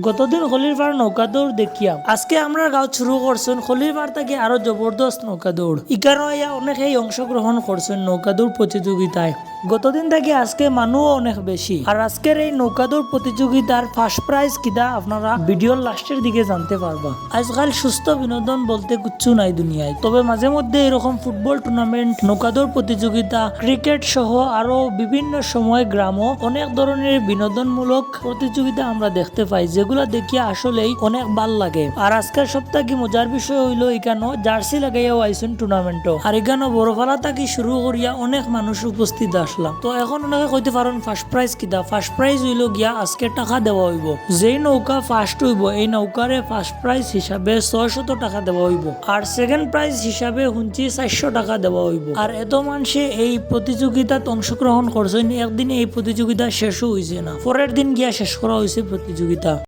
গতদিন খলিরপাড় নৌকা দৌড় দেখিয়া আজকে আমরা গাঁও শুরু করছেন খলিরপাড় থেকে আরো জবরদস্ত নৌকা দৌড় ইকানো অনেকেই অংশগ্রহণ করছেন নৌকা দৌড় প্রতিযোগিতায়। গতদিন থেকে আজকে মানুষও অনেক বেশি। আর আজকের এই নৌকা দৌড় প্রতিযোগিতার ফার্স্ট প্রাইজ কিনা আপনারা ভিডিওর লাস্টের দিকে জানতে পারবা। আজকাল সুস্থ বিনোদন বলতে কিচ্ছু নাই দুনিয়ায়, তবে মাঝে মধ্যে এরকম ফুটবল টুর্নামেন্ট, নৌকা দৌড় প্রতিযোগিতা, ক্রিকেট সহ আরো বিভিন্ন সময় গ্রামও অনেক ধরনের বিনোদনমূলক প্রতিযোগিতা আমরা দেখতে পাই, যেগুলা দেখিয়া আসলেই অনেক ভাল লাগে। আর আজকের সপ্তাহে কি মজার বিষয় হইলো এখানে জার্সি লাগাইয়াও আইসেন টুর্নামেন্টও। আর এখানে বড়ফালা থাকি শুরু করিয়া অনেক মানুষ উপস্থিত আসলাম। তো এখন ওনাকে কইতে পারেন ফার্স্ট প্রাইজ কিতা। ফার্স্ট প্রাইজ হইল গিয়া আজকে টাকা দেওয়া হইব। যেই নৌকা ফার্স্ট হইব এই নৌকারে ফার্স্ট প্রাইজ হিসাবে 600 টাকা দেওয়া হইব। আর সেকেন্ড প্রাইজ হিসাবে শুনছি 400 টাকা দেওয়া হইব। আর এত মানুষে এই প্রতিযোগিতাত অংশগ্রহণ করছেন, একদিনে এই প্রতিযোগিতা শেষও হয়েছে না, পরের দিন গিয়া শেষ করা হয়েছে প্রতিযোগিতা।